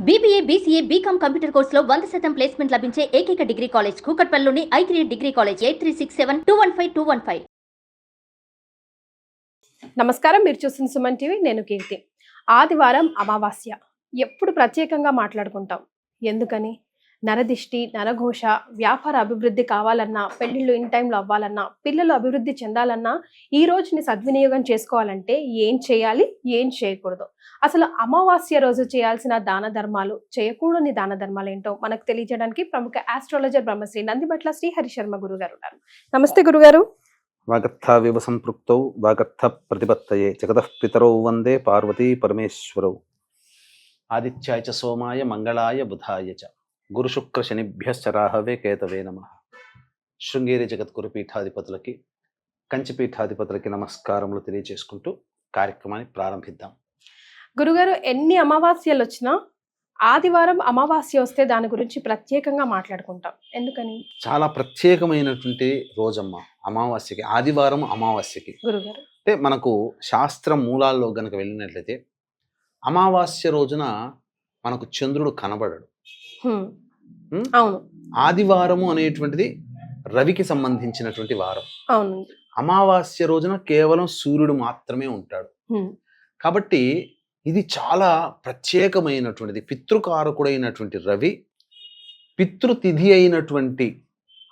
BBA, BCA, BCom computer కోర్సులో 100% placement లభించే ఏకైక డిగ్రీ కాలేజ్ కూకట్పల్లిలోని I3 డిగ్రీ కాలేజ్ 8367215215. నమస్కారం, మీరు చూస్తున్న సుమన్ టీవీ. నేను కీర్తి. ఆదివారం అమావాస్య ఎప్పుడు ప్రత్యేకంగా మాట్లాడుకుంటాం. ఎందుకని? నరదిష్టి, నరఘోష, వ్యాపార అభివృద్ధి కావాలన్నా, పెళ్లిళ్ళు ఇన్ టైంలో అవ్వాలన్నా, పిల్లలు అభివృద్ధి చెందాలన్నా, ఈ రోజుని సద్వినియోగం చేసుకోవాలంటే ఏం చేయాలి, ఏం చేయకూడదు, అసలు అమావాస్య రోజు చేయాల్సిన దాన ధర్మాలు, చేయకూడని దాన ధర్మాలు ఏంటో మనకు తెలియజేయడానికి ప్రముఖ ఆస్ట్రాలజర్ బ్రహ్మశ్రీ నందిబట్ల శ్రీహరి శర్మ గురుగారు ఉన్నారు. నమస్తే గురుగారు. వాగర్థావివ సంపృక్తౌ వాగర్థ ప్రతిపత్తయే జగతః పితరౌ వందే పార్వతీ పరమేశ్వరౌ. ఆదిత్యాయ చ సోమాయ మంగళాయ బుధాయ చ గురు శుక్ర శనిభ్యశ్చ రాహవే కేతవే నమః. శృంగేరి జగద్గురు పీఠాధిపతులకి, కంచి పీఠాధిపతులకి నమస్కారములు తెలియజేసుకుంటూ కార్యక్రమాన్ని ప్రారంభిద్దాం. గురుగారు, ఎన్ని అమావాస్యలు వచ్చినా ఆదివారం అమావాస్య వస్తే దాని గురించి ప్రత్యేకంగా మాట్లాడుకుంటాం. ఎందుకని? చాలా ప్రత్యేకమైనటువంటి రోజమ్మ అమావాస్యకి, ఆదివారం అమావాస్యకి. గురుగారు, అంటే మనకు శాస్త్ర మూలాల్లో గనక వెళ్ళినట్లయితే అమావాస్య రోజున మనకు చంద్రుడు కనబడడు. అవును. ఆదివారము అనేటువంటిది రవికి సంబంధించినటువంటి వారం. అవును. అమావాస్య రోజున కేవలం సూర్యుడు మాత్రమే ఉంటాడు. కాబట్టి ఇది చాలా ప్రత్యేకమైనటువంటిది. పితృకారకుడైనటువంటి రవి, పితృతిథి అయినటువంటి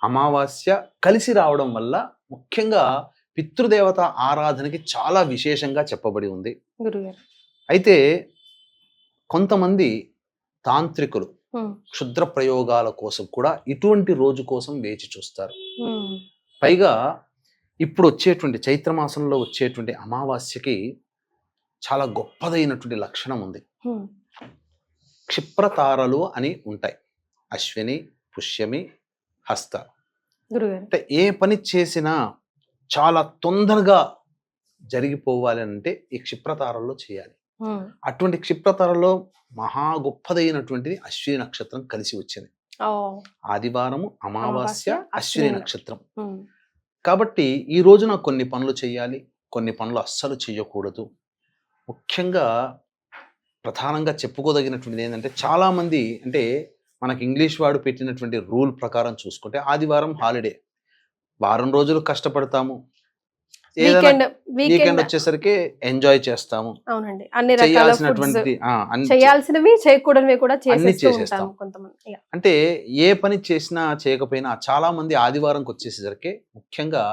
అమావాస్య కలిసి రావడం వల్ల ముఖ్యంగా పితృదేవత ఆరాధనకి చాలా విశేషంగా చెప్పబడి ఉంది. గురుగారు, అయితే కొంతమంది తాంత్రికులు క్షుద్ర ప్రయోగాల కోసం కూడా ఇటువంటి రోజు కోసం వేచి చూస్తారు. పైగా ఇప్పుడు వచ్చేటువంటి చైత్రమాసంలో వచ్చేటువంటి అమావాస్యకి చాలా గొప్పదైనటువంటి లక్షణం ఉంది. క్షిప్రతారలు అని ఉంటాయి. అశ్విని, పుష్యమి, హస్త. అంటే ఏ పని చేసినా చాలా తొందరగా జరిగిపోవాలి అంటే ఈ క్షిప్రతారల్లో చేయాలి. అటువంటి క్షిప్రతారలో మహా గొప్పదైనటువంటిది అశ్విని నక్షత్రం కలిసి వచ్చింది. ఆదివారము అమావాస్య అశ్విని నక్షత్రం. కాబట్టి ఈ రోజున కొన్ని పనులు చేయాలి, కొన్ని పనులు అస్సలు చేయకూడదు. ముఖ్యంగా ప్రధానంగా చెప్పుకోదగినటువంటిది ఏంటంటే, చాలా మంది అంటే మనకి ఇంగ్లీష్ వాడు పెట్టినటువంటి రూల్ ప్రకారం చూసుకుంటే ఆదివారం హాలిడే, వారం రోజులు కష్టపడతాము, వీకెండ్ వచ్చేసరికి ఎంజాయ్ చేస్తాము. అవునండి, అన్ని చేయాల్సినవి చేయకూడనివి కూడా చేసేస్తాము కొంతమంది. అంటే ఏ పని చేసినా చేయకపోయినా చాలా మంది ఆదివారంకి వచ్చేసరికి ముఖ్యంగా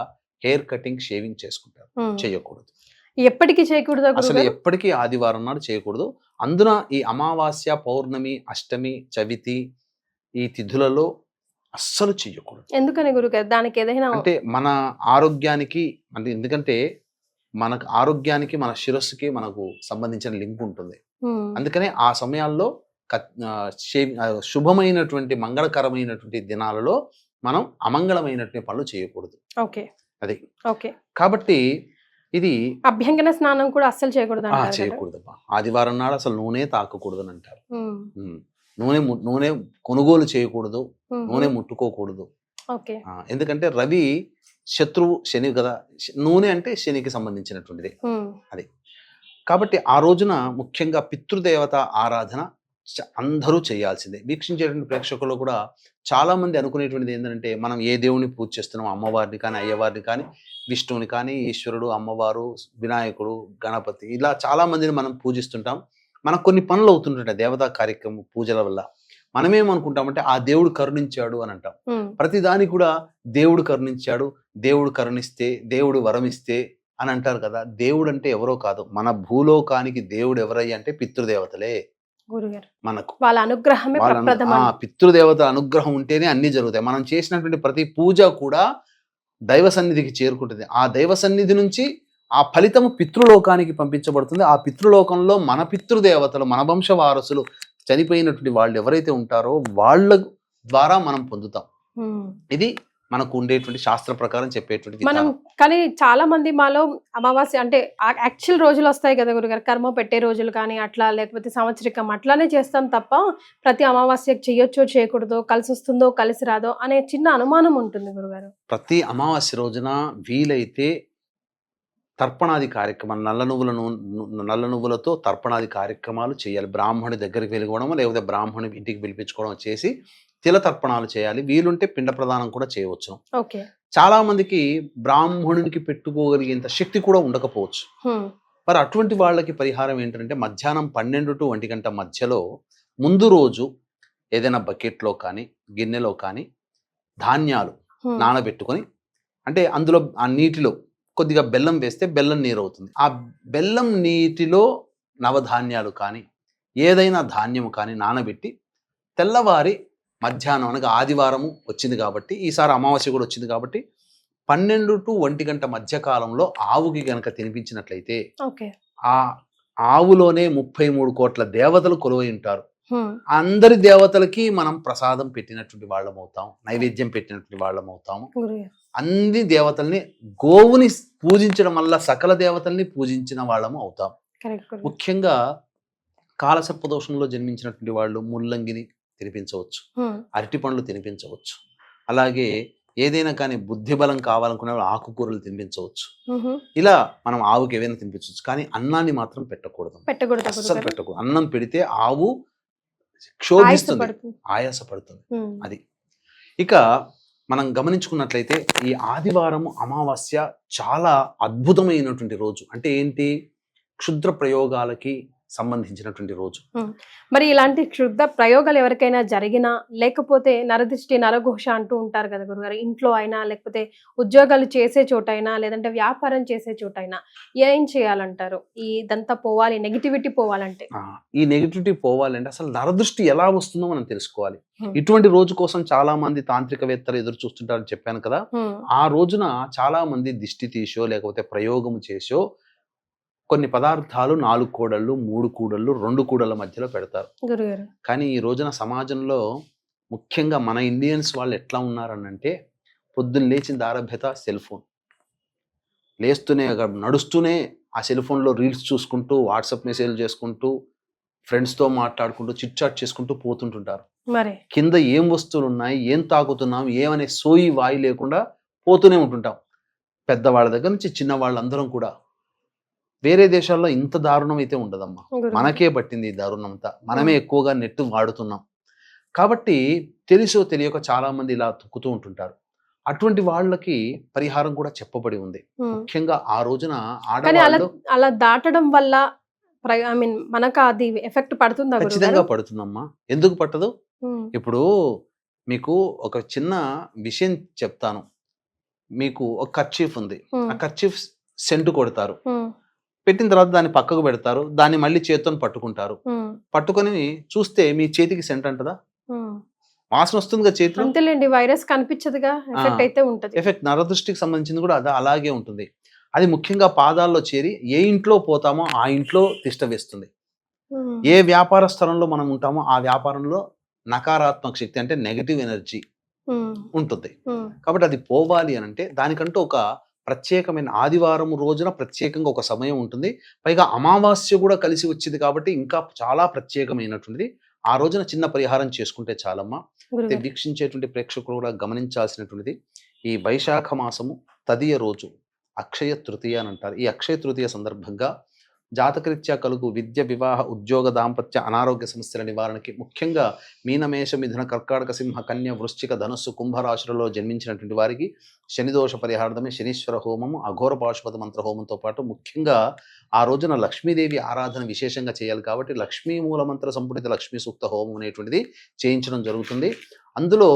హెయిర్ కటింగ్, షేవింగ్ చేసుకుంటారు. చేయకూడదు, ఎప్పటికీ చేయకూడదు, అసలు ఎప్పటికీ ఆదివారం నాడు చేయకూడదు. అందున ఈ అమావాస్య, పౌర్ణమి, అష్టమి, చవితి ఈ తిథులలో అస్సలు చెయ్యకూడదు. ఎందుకని గురుగారు? దానికి ఏదైనా అంటే మన ఆరోగ్యానికి, అంటే ఎందుకంటే మనకు ఆరోగ్యానికి, మన శిరస్సుకి మనకు సంబంధించిన లింక్ ఉంటుంది. అందుకనే ఆ సమయాల్లో శుభమైనటువంటి మంగళకరమైనటువంటి దినాలలో మనం అమంగళమైనటువంటి పనులు చేయకూడదు. అది కాబట్టి ఇది అభ్యంగన స్నానం కూడా అస్సలు చేయకూడదు. చేయకూడదమ్మా. ఆదివారం నాడు అసలు నూనె తాకకూడదు అని అంటారు. నూనె కొనుగోలు చేయకూడదు, నూనె ముట్టుకోకూడదు. ఎందుకంటే రవి శత్రువు, శని కదా. నూనె అంటే శనికి సంబంధించినటువంటిది అది. కాబట్టి ఆ రోజున ముఖ్యంగా పితృదేవత ఆరాధన అందరూ చేయాల్సిందే. వీక్షించేటువంటి ప్రేక్షకులు కూడా చాలా మంది అనుకునేటువంటిది ఏంటంటే, మనం ఏ దేవుని పూజ చేస్తున్నాం, అమ్మవారిని కానీ, అయ్యవారిని కానీ, విష్ణువుని కానీ, ఈశ్వరుడు, అమ్మవారు, వినాయకుడు, గణపతి, ఇలా చాలా మందిని మనం పూజిస్తుంటాం. మనకు కొన్ని పనులు అవుతుంటాయి దేవతా కార్యక్రమం పూజల వల్ల. మనమేమనుకుంటామంటే ఆ దేవుడు కరుణించాడు అని అంటాం. ప్రతిదానికి కూడా దేవుడు కరుణించాడు, దేవుడు కరుణిస్తే, దేవుడు వరమిస్తే అని అంటారు కదా. దేవుడు అంటే ఎవరో కాదు, మన భూలోకానికి దేవుడు ఎవరయ్యా అంటే పితృదేవతలే. మనకు వాళ్ళ అనుగ్రహమే, పితృదేవత అనుగ్రహం ఉంటేనే అన్ని జరుగుతాయి. మనం చేసినటువంటి ప్రతి పూజ కూడా దైవ సన్నిధికి చేరుకుంటుంది. ఆ దైవ సన్నిధి నుంచి ఆ ఫలితము పితృలోకానికి పంపించబడుతుంది. ఆ పితృలోకంలో మన పితృదేవతలు, మన వంశ వారసులు, చనిపోయినటువంటి వాళ్ళు ఎవరైతే ఉంటారో వాళ్ళ ద్వారా మనం పొందుతాం. ఇది మనకు ఉండేటువంటి శాస్త్ర ప్రకారం చెప్పేటువంటి మనం. కానీ చాలా మంది మాలో అమావాస్య అంటే యాక్చువల్ రోజులు వస్తాయి కదా గురుగారు, కర్మ పెట్టే రోజులు కానీ అట్లా, లేకపోతే సంవత్సరికం అట్లానే చేస్తాం తప్ప ప్రతి అమావాస్యకు చేయొచ్చో చేయకూడదో, కలిసి వస్తుందో కలిసి రాదో అనే చిన్న అనుమానం ఉంటుంది గురుగారు. ప్రతి అమావాస్య రోజున వీలైతే తర్పణాది కార్యక్రమాలు నల్ల నువ్వులతో తర్పణాది కార్యక్రమాలు చేయాలి. బ్రాహ్మణి దగ్గరికి వెళ్ళిపోవడం లేకపోతే బ్రాహ్మణి ఇంటికి పిలిపించుకోవడం చేసి తిల తర్పణాలు చేయాలి. వీలుంటే పిండ ప్రదానం కూడా చేయవచ్చు. ఓకే. చాలా మందికి బ్రాహ్మణునికి పెట్టుకోగలిగేంత శక్తి కూడా ఉండకపోవచ్చు. మరి అటువంటి వాళ్ళకి పరిహారం ఏంటంటే మధ్యాహ్నం 12 to 1 గంట మధ్యలో ముందు రోజు ఏదైనా బకెట్లో కానీ గిన్నెలో కానీ ధాన్యాలు నానబెట్టుకొని, అంటే అందులో ఆ నీటిలో కొద్దిగా బెల్లం వేస్తే బెల్లం నీరు అవుతుంది. ఆ బెల్లం నీటిలో నవధాన్యాలు కానీ ఏదైనా ధాన్యము కానీ నానబెట్టి తెల్లవారి మధ్యాహ్నం అనగా ఆదివారము వచ్చింది కాబట్టి, ఈసారి అమావాస్య కూడా వచ్చింది కాబట్టి 12 to 1 గంట మధ్య కాలంలో ఆవుకి గనక తినిపించినట్లయితే ఆ ఆవులోనే 33 కోట్ల దేవతలు కొలువై ఉంటారు. అందరి దేవతలకి మనం ప్రసాదం పెట్టినటువంటి వాళ్ళం అవుతాం, నైవేద్యం పెట్టినటువంటి వాళ్ళం అవుతాము. అన్ని దేవతల్ని, గోవుని పూజించడం వల్ల సకల దేవతల్ని పూజించిన వాళ్ళము అవుతాం. ముఖ్యంగా కాలసర్ప దోషంలో జన్మించినటువంటి వాళ్ళు ముల్లంగిని తినిపించవచ్చు, అరటి పండ్లు తినిపించవచ్చు. అలాగే ఏదైనా కానీ బుద్ధి బలం కావాలనుకునే వాళ్ళు ఆకుకూరలు తినిపించవచ్చు. ఇలా మనం ఆవుకి ఏదైనా తినిపించవచ్చు, కానీ అన్నాన్ని మాత్రం పెట్టకూడదు. అస్సలు పెట్టకూడదు. అన్నం పెడితే ఆవు క్షోభిస్తుంది, ఆయాసపడుతుంది. అది ఇక మనం గమనించుకున్నట్లయితే ఈ ఆదివారము అమావాస్య చాలా అద్భుతమైనటువంటి రోజు. అంటే ఏంటి? క్షుద్ర ప్రయోగాలకి సంబంధించినటువంటి రోజు. మరి ఇలాంటి క్షుద్ర ప్రయోగాలు ఎవరికైనా జరిగినా, లేకపోతే నరదృష్టి నరఘోష అంటూ ఉంటారు కదా గురుగారు, ఇంట్లో అయినా లేకపోతే ఉద్యోగాలు చేసే చోటైనా లేదంటే వ్యాపారం చేసే చోటైనా ఏం చేయాలంటారు? ఇదంతా పోవాలి, నెగిటివిటీ పోవాలంటే? ఈ నెగిటివిటీ పోవాలంటే అసలు నరదృష్టి ఎలా వస్తుందో మనం తెలుసుకోవాలి. ఇటువంటి రోజు కోసం చాలా మంది తాంత్రికవేత్తలు ఎదురు చూస్తుంటారని చెప్పాను కదా. ఆ రోజున చాలా మంది దిష్టి తీసో లేకపోతే ప్రయోగం చేసో కొన్ని పదార్థాలు 4 కూడళ్ళు 3 కూడళ్ళు 2 కూడళ్ళ మధ్యలో పెడతారు. కానీ ఈ రోజున సమాజంలో ముఖ్యంగా మన ఇండియన్స్ వాళ్ళు ఎట్లా ఉన్నారనంటే, పొద్దున్న లేచిన దారభ్యత సెల్ ఫోన్, లేస్తూనే నడుస్తూనే ఆ సెల్ ఫోన్లో రీల్స్ చూసుకుంటూ, వాట్సాప్ మెసేజ్లు చేసుకుంటూ, ఫ్రెండ్స్తో మాట్లాడుకుంటూ, చిట్ చాట్ చేసుకుంటూ పోతుంటుంటారు. కింద ఏం వస్తువులు ఉన్నాయి, ఏం తాకుతున్నాం, ఏమనే సోయి వాయి లేకుండా పోతూనే ఉంటుంటాం. పెద్దవాళ్ళ దగ్గర నుంచి చిన్న వాళ్ళందరం కూడా. వేరే దేశాల్లో ఇంత దారుణం అయితే ఉండదమ్మా, మనకే పట్టింది ఈ దారుణం అంతా. మనమే ఎక్కువగా నెట్ వాడుతున్నాం కాబట్టి తెలుసో తెలియక చాలా మంది ఇలా తొక్కుతూ ఉంటుంటారు. అటువంటి వాళ్ళకి పరిహారం కూడా చెప్పబడి ఉంది. ముఖ్యంగా ఆ రోజున ఆడవాళ్ళు అలా దాటడం వల్ల మనకు అది ఎఫెక్ట్ పడుతుందా? ఖచ్చితంగా పడుతుందమ్మా. ఎందుకు పట్టదు? ఇప్పుడు మీకు ఒక చిన్న విషయం చెప్తాను. మీకు ఒక కర్చీఫ్ ఉంది, ఆ కర్చీఫ్ సెంటు కొడతారు, పెట్టిన తర్వాత దాన్ని పక్కకు పెడతారు, దాన్ని మళ్ళీ చేతితో పట్టుకుంటారు. పట్టుకొని చూస్తే మీ చేతికి సెంట్ అంటదా? వాసన వస్తుందిగా చేతిలో. అంతేలేండి, వైరస్ కనిపించదుగా, ఎఫెక్ట్ అయితే ఉంటది. ఎఫెక్ట్ నరదృష్టికి సంబంధించింది కూడా అది అలాగే ఉంటుంది. అది ముఖ్యంగా పాదాల్లో చేరి ఏ ఇంట్లో పోతామో ఆ ఇంట్లో తిష్ట వేస్తుంది. ఏ వ్యాపార స్థలంలో మనం ఉంటామో ఆ వ్యాపారంలో నకారాత్మక శక్తి అంటే నెగటివ్ ఎనర్జీ ఉంటుంది. కాబట్టి అది పోవాలి అని అంటే దానికంటూ ఒక ప్రత్యేకమైన ఆదివారం రోజున ప్రత్యేకంగా ఒక సమయం ఉంటుంది. పైగా అమావాస్య కూడా కలిసి వచ్చింది కాబట్టి ఇంకా చాలా ప్రత్యేకమైనటువంటిది. ఆ రోజున చిన్న పరిహారం చేసుకుంటే చాలమ్మా. అయితే వీక్షించేటువంటి ప్రేక్షకులు కూడా గమనించాల్సినటువంటిది, ఈ వైశాఖ మాసము తదియ రోజు అక్షయ తృతీయ అని అంటారు. ఈ అక్షయ తృతీయ సందర్భంగా జాతకరీత్యా కలుగు విద్య, వివాహ, ఉద్యోగ, దాంపత్య, అనారోగ్య సమస్యల నివారణకి ముఖ్యంగా మీనమేష, మిథున, కర్కాటక, సింహ, కన్య, వృశ్చిక, ధనుస్సు, కుంభరాశులలో జన్మించినటువంటి వారికి శనిదోష పరిహార్థమే శనీశ్వర హోమము, అఘోర పాశుపత మంత్ర హోమంతో పాటు ముఖ్యంగా ఆ రోజున లక్ష్మీదేవి ఆరాధన విశేషంగా చేయాలి. కాబట్టి లక్ష్మీ మూలమంత్ర సంపుటిత లక్ష్మీ సూక్త హోమం అనేటువంటిది చేయించడం జరుగుతుంది. అందులో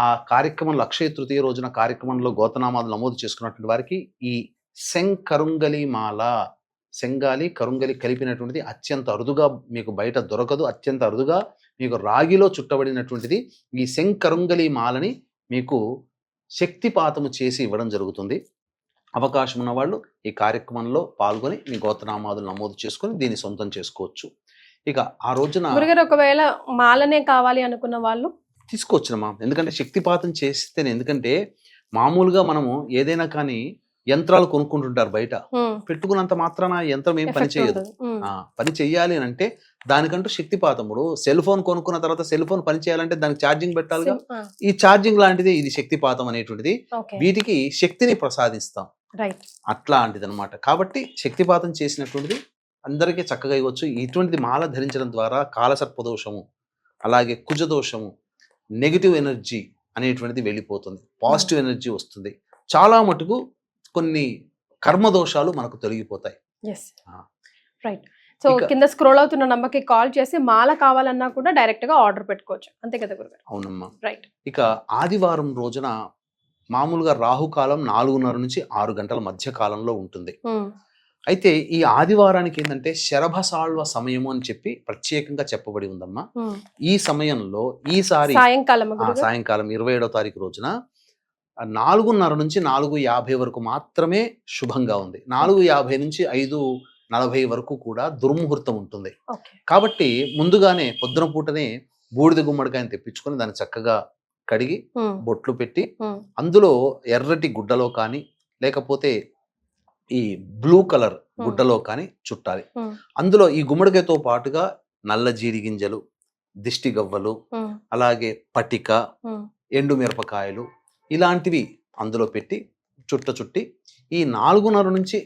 ఆ కార్యక్రమంలో అక్షయ తృతీయ రోజున కార్యక్రమంలో గోతనామాలు నమోదు చేసుకున్నటువంటి వారికి ఈ శంకరుంగలి మాల, శంగాలి కరుంగలి కలిపినటువంటిది అత్యంత అరుదుగా మీకు బయట దొరకదు. అత్యంత అరుదుగా మీకు రాగిలో చుట్టబడినటువంటిది ఈ శంకరుంగలి మాలని మీకు శక్తిపాతము చేసి ఇవ్వడం జరుగుతుంది. అవకాశం ఉన్న వాళ్ళు ఈ కార్యక్రమంలో పాల్గొని మీ గోత్రనామాదులు నమోదు చేసుకొని దీన్ని సొంతం చేసుకోవచ్చు. ఇక ఆ రోజున ఒకవేళ మాలనే కావాలి అనుకున్న వాళ్ళు తీసుకోవచ్చునమ్మా. ఎందుకంటే శక్తిపాతం చేస్తేనే, ఎందుకంటే మామూలుగా మనము ఏదైనా కానీ యంత్రాలు కొనుక్కుంటుంటారు బయట, పెట్టుకున్నంత మాత్రాన యంత్రం ఏం పని చేయదు. పని చెయ్యాలి అని అంటే దానికంటూ శక్తిపాతముడు. సెల్ ఫోన్ కొనుక్కున్న తర్వాత సెల్ ఫోన్ పని చేయాలంటే దానికి ఛార్జింగ్ పెట్టాలిగా. ఈ ఛార్జింగ్ లాంటిది ఇది శక్తిపాతం అనేటువంటిది. వీటికి శక్తిని ప్రసాదిస్తాం. రైట్. అట్లాంటిది అనమాట. కాబట్టి శక్తిపాతం చేసినటువంటిది అందరికీ చక్కగా ఇవ్వచ్చు. ఇటువంటిది మాల ధరించడం ద్వారా కాలసర్ప దోషము, అలాగే కుజ దోషము, నెగిటివ్ ఎనర్జీ అనేటువంటిది వెళ్ళిపోతుంది, పాజిటివ్ ఎనర్జీ వస్తుంది. చాలా మటుకు కొన్ని కర్మ దోషాలు మనకు తొలగిపోతాయి. Yes, right. సో కింద స్క్రోల్ అవుతున్న నంబర్కి కాల్ చేసి మాల కావాలన్నా కూడా డైరెక్ట్ గా ఆర్డర్ పెట్టుకోవచ్చు, అంతే కదా గురుగారు? అవునమ్మా. రైట్. ఇక ఆదివారం రోజున మామూలుగా రాహుకాలం 4:30 నుంచి 6 గంటల మధ్య కాలంలో ఉంటుంది. అయితే ఈ ఆదివారానికి ఏంటంటే శరభసాళ్వ సమయము అని చెప్పి ప్రత్యేకంగా చెప్పబడి ఉందమ్మా. ఈ సమయంలో ఈసారి సాయంకాలం సాయంకాలం 27వ తారీఖు రోజున 4:30 నుంచి 4:50 వరకు మాత్రమే శుభంగా ఉంది. 4:50 నుంచి 5:40 వరకు కూడా దుర్ముహూర్తం ఉంటుంది. కాబట్టి ముందుగానే పొద్దున పూటనే బూడిద గుమ్మడికాయని తెప్పించుకొని దాన్ని చక్కగా కడిగి బొట్లు పెట్టి అందులో ఎర్రటి గుడ్డలో కానీ లేకపోతే ఈ బ్లూ కలర్ గుడ్డలో కానీ చుట్టాలి. అందులో ఈ గుమ్మడికాయతో పాటుగా నల్ల జీడి గింజలు, దిష్టి గవ్వలు, అలాగే పటిక, ఎండు మిరపకాయలు ఇలాంటివి అందులో పెట్టి చుట్టి ఈ 4:30 నుంచి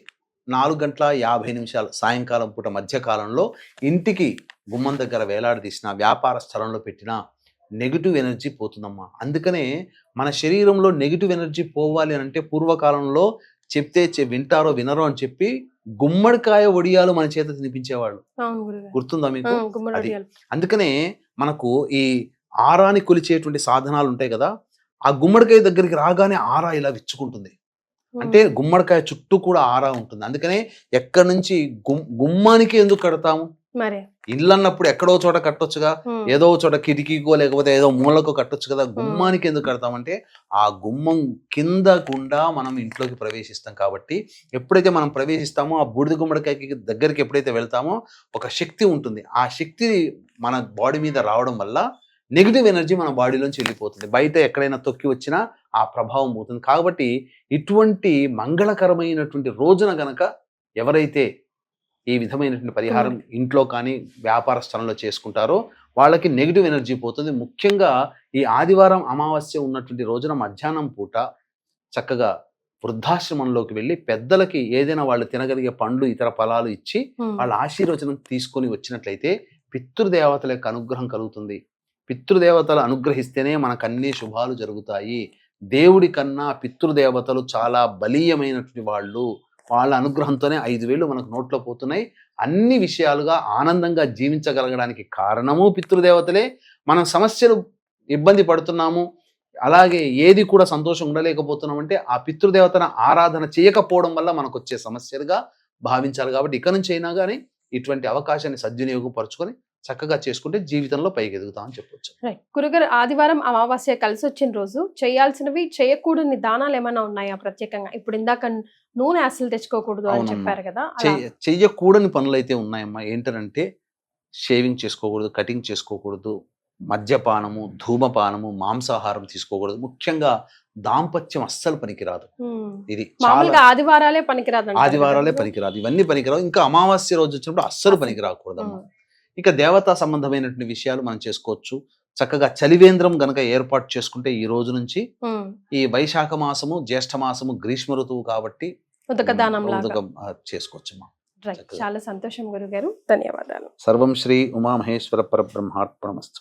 4:50 సాయంకాలం పూట మధ్యకాలంలో ఇంటికి గుమ్మం దగ్గర వేలాడదీసిన వ్యాపార స్థలంలో పెట్టిన నెగిటివ్ ఎనర్జీ పోతుందమ్మా. అందుకనే మన శరీరంలో నెగిటివ్ ఎనర్జీ పోవాలి అని అంటే పూర్వకాలంలో చెప్తే వింటారో వినరో అని చెప్పి గుమ్మడికాయ వడియాలు మన చేత తినిపించేవాళ్ళు, గుర్తుందా మీకు? అది అందుకనే మనకు ఈ ఆరాని కొలిచేటువంటి సాధనాలు ఉంటాయి కదా, ఆ గుమ్మడికాయ దగ్గరికి రాగానే ఆరా ఇలా విచ్చుకుంటుంది. అంటే గుమ్మడికాయ చుట్టూ కూడా ఆరా ఉంటుంది. అందుకనే ఎక్కడి నుంచి గుమ్మానికి ఎందుకు కడతాము? ఇల్లు అన్నప్పుడు ఎక్కడో చోట కట్టొచ్చుగా, ఏదో చోట కిటికీకో లేకపోతే ఏదో మూలకో కట్టొచ్చు కదా. గుమ్మానికి ఎందుకు కడతామంటే ఆ గుమ్మం కింద గుండా మనం ఇంట్లోకి ప్రవేశిస్తాం. కాబట్టి ఎప్పుడైతే మనం ప్రవేశిస్తామో ఆ బూడిద గుమ్మడికాయకి దగ్గరికి ఎప్పుడైతే వెళ్తామో ఒక శక్తి ఉంటుంది. ఆ శక్తి మన బాడీ మీద రావడం వల్ల నెగిటివ్ ఎనర్జీ మన బాడీలోంచి వెళ్ళిపోతుంది. బయట ఎక్కడైనా తొక్కి వచ్చినా ఆ ప్రభావం పోతుంది. కాబట్టి ఇటువంటి మంగళకరమైనటువంటి రోజున గనక ఎవరైతే ఈ విధమైనటువంటి పరిహారం ఇంట్లో కానీ వ్యాపార స్థలంలో చేసుకుంటారో వాళ్ళకి నెగిటివ్ ఎనర్జీ పోతుంది. ముఖ్యంగా ఈ ఆదివారం అమావాస్య ఉన్నటువంటి రోజున మధ్యాహ్నం పూట చక్కగా వృద్ధాశ్రమంలోకి వెళ్ళి పెద్దలకి ఏదైనా వాళ్ళు తినగలిగే పండ్లు ఇతర ఫలాలు ఇచ్చి వాళ్ళ ఆశీర్వచనం తీసుకొని వచ్చినట్లయితే పితృదేవతల యొక్క అనుగ్రహం కలుగుతుంది. పితృదేవతలు అనుగ్రహిస్తేనే మనకు అన్ని శుభాలు జరుగుతాయి. దేవుడి కన్నా పితృదేవతలు చాలా బలీయమైనటువంటి వాళ్ళు. వాళ్ళ అనుగ్రహంతోనే 5 వేళ్ళు మనకు నోట్లో పోతున్నాయి. అన్ని విషయాలుగా ఆనందంగా జీవించగలగడానికి కారణము పితృదేవతలే. మనం సమస్యలు ఇబ్బంది పడుతున్నాము, అలాగే ఏది కూడా సంతోషం ఉండలేకపోతున్నామంటే ఆ పితృదేవతను ఆరాధన చేయకపోవడం వల్ల మనకు వచ్చే సమస్యలుగా భావించాలి. కాబట్టి ఇక నుంచి అయినా కానీ ఇటువంటి అవకాశాన్ని సద్వినియోగపరచుకొని చక్కగా చేసుకుంటే జీవితంలో పైకి ఎదుగుతామని చెప్పొచ్చు. గురుగారు, ఆదివారం అమావాస్య కలిసి వచ్చిన రోజు చేయాల్సినవి చేయకూడని దానాలు ఏమైనా ఉన్నాయా ప్రత్యేకంగా? ఇప్పుడు ఇందాక నూనె అసలు తెచ్చుకోకూడదు అని చెప్పారు కదా, చెయ్యకూడని పనులు అయితే ఉన్నాయమ్మా. ఏంటంటే షేవింగ్ చేసుకోకూడదు, కటింగ్ చేసుకోకూడదు, మద్యపానము, ధూమపానము, మాంసాహారం తీసుకోకూడదు. ముఖ్యంగా దాంపత్యం అస్సలు పనికిరాదు. ఇది ఆదివారాలే పనికిరాదు, ఆదివారాలే పనికిరాదు, ఇవన్నీ పనికిరాదు. ఇంకా అమావాస్య రోజు వచ్చినప్పుడు అస్సలు పనికిరాకూడదమ్మా. ఇక దేవతా సంబంధమైనటువంటి విషయాలు మనం చేసుకోవచ్చు. చక్కగా చలివేంద్రం గనక ఏర్పాటు చేసుకుంటే ఈ రోజు నుంచి ఈ వైశాఖ మాసము, జ్యేష్ఠ మాసము గ్రీష్మ ఋతువు కాబట్టి చేసుకోవచ్చు. చాలా సంతోషం గురుగారు, ధన్యవాదాలు. సర్వం శ్రీ ఉమామహేశ్వర పరబ్రహ్మార్పణమస్తు.